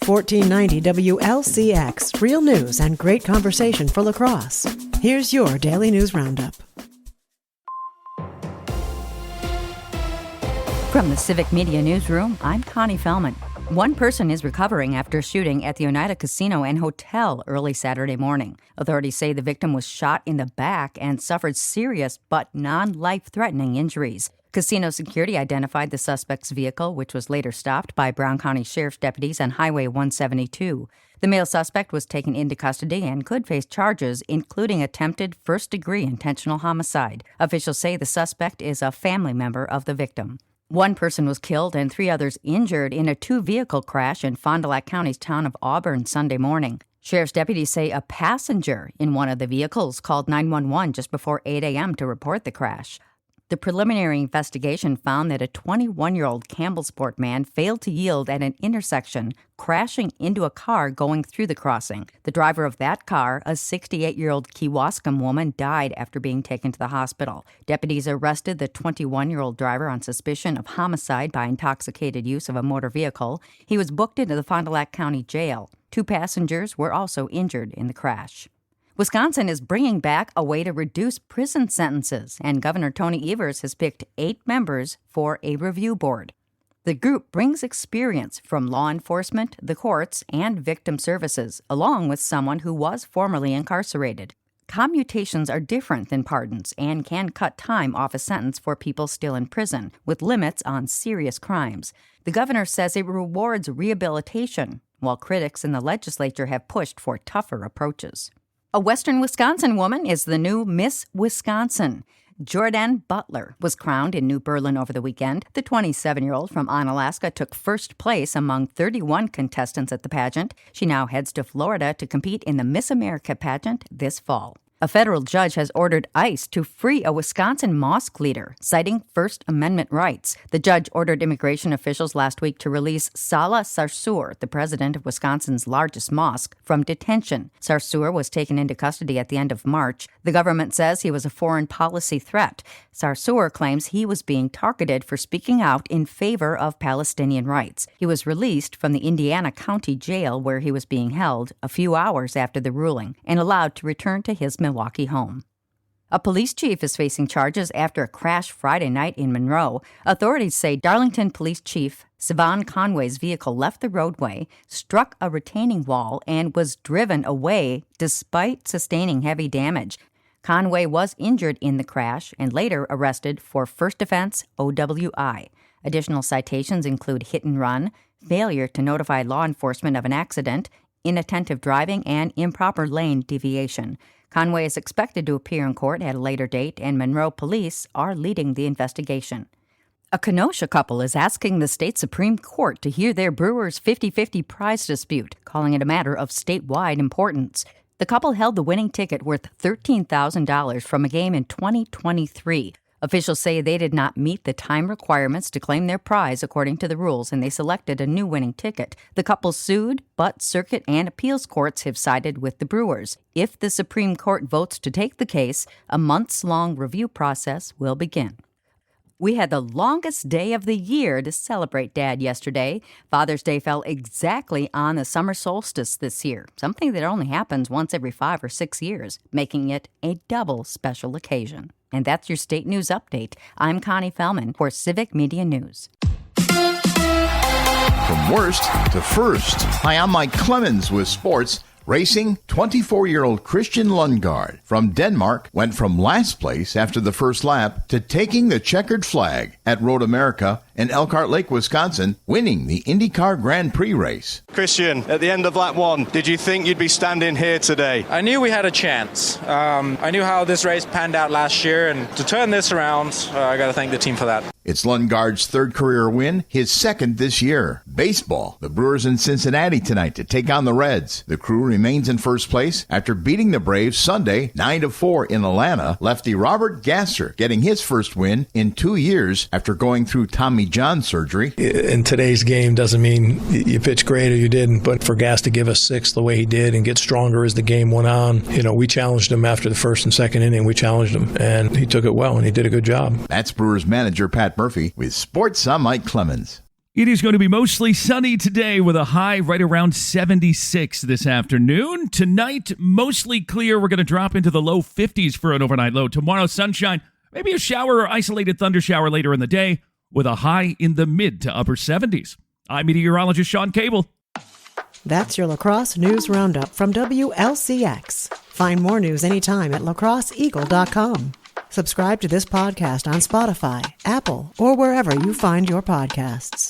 1490 WLCX, real news and great conversation for La Crosse. Here's your daily news roundup. From the Civic Media Newsroom, I'm Connie Fellman. One person is recovering after a shooting at the Oneida Casino and Hotel early Saturday morning. Authorities say the victim was shot in the back and suffered serious but non-life-threatening injuries. Casino security identified the suspect's vehicle, which was later stopped by Brown County Sheriff's deputies on Highway 172. The male suspect was taken into custody and could face charges, including attempted first-degree intentional homicide. Officials say the suspect is a family member of the victim. One person was killed and 3 others injured in a 2-vehicle crash in Fond du Lac County's town of Auburn Sunday morning. Sheriff's deputies say a passenger in one of the vehicles called 911 just before 8 a.m. to report the crash. The preliminary investigation found that a 21-year-old Campbellsport man failed to yield at an intersection, crashing into a car going through the crossing. The driver of that car, a 68-year-old Kewaskum woman, died after being taken to the hospital. Deputies arrested the 21-year-old driver on suspicion of homicide by intoxicated use of a motor vehicle. He was booked into the Fond du Lac County Jail. 2 passengers were also injured in the crash. Wisconsin is bringing back a way to reduce prison sentences, and Governor Tony Evers has picked 8 members for a review board. The group brings experience from law enforcement, the courts, and victim services, along with someone who was formerly incarcerated. Commutations are different than pardons and can cut time off a sentence for people still in prison, with limits on serious crimes. The governor says it rewards rehabilitation, while critics in the legislature have pushed for tougher approaches. A Western Wisconsin woman is the new Miss Wisconsin. Jordan Butler was crowned in New Berlin over the weekend. The 27-year-old from Onalaska took first place among 31 contestants at the pageant. She now heads to Florida to compete in the Miss America pageant this fall. A federal judge has ordered ICE to free a Wisconsin mosque leader, citing First Amendment rights. The judge ordered immigration officials last week to release Salah Sarsour, the president of Wisconsin's largest mosque, from detention. Sarsour was taken into custody at the end of March. The government says he was a foreign policy threat. Sarsour claims he was being targeted for speaking out in favor of Palestinian rights. He was released from the Indiana County Jail where he was being held a few hours after the ruling and allowed to return to his Milwaukee home. A police chief is facing charges after a crash Friday night in Monroe. Authorities say Darlington Police Chief Sivan Conway's vehicle left the roadway, struck a retaining wall, and was driven away despite sustaining heavy damage. Conway was injured in the crash and later arrested for first offense OWI. Additional citations include hit and run, failure to notify law enforcement of an accident, inattentive driving, and improper lane deviation. Conway is expected to appear in court at a later date, and Monroe police are leading the investigation. A Kenosha couple is asking the state Supreme Court to hear their Brewers 50-50 prize dispute, calling it a matter of statewide importance. The couple held the winning ticket worth $13,000 from a game in 2023. Officials say they did not meet the time requirements to claim their prize according to the rules, and they selected a new winning ticket. The couple sued, but circuit and appeals courts have sided with the Brewers. If the Supreme Court votes to take the case, a months-long review process will begin. We had the longest day of the year to celebrate Dad yesterday. Father's Day fell exactly on the summer solstice this year, something that only happens once every 5 or 6 years, making it a double special occasion. And that's your state news update. I'm Connie Fellman for Civic Media News. From worst to first. Hi, I'm Mike Clemens with sports. Racing, 24-year-old Christian Lundgaard from Denmark went from last place after the first lap to taking the checkered flag at Road America in Elkhart Lake, Wisconsin, winning the IndyCar Grand Prix race. Christian, at the end of lap 1, did you think you'd be standing here today? I knew we had a chance. I knew how this race panned out last year, and to turn this around, I got to thank the team for that. It's Lundgaard's 3rd career win, his 2nd this year. Baseball, the Brewers in Cincinnati tonight to take on the Reds. The Crew remains in first place after beating the Braves Sunday 9-4 in Atlanta. Lefty Robert Gasser getting his first win in 2 years after going through Tommy John surgery. In today's game doesn't mean you pitched great or you didn't, but for Gas to give us 6 the way he did and get stronger as the game went on, we challenged him after the 1st and 2nd inning. We challenged him, and he took it well, and he did a good job. That's Brewers manager Pat Murphy with Sports. I'm Mike Clemens. It is going to be mostly sunny today with a high right around 76 this afternoon. Tonight, mostly clear. We're going to drop into the low 50s for an overnight low. Tomorrow, sunshine, maybe a shower or isolated thunder shower later in the day with a high in the mid to upper 70s. I'm meteorologist Sean Cable. That's your La Crosse News Roundup from WLCX. Find more news anytime at lacrosseeagle.com. Subscribe to this podcast on Spotify, Apple, or wherever you find your podcasts.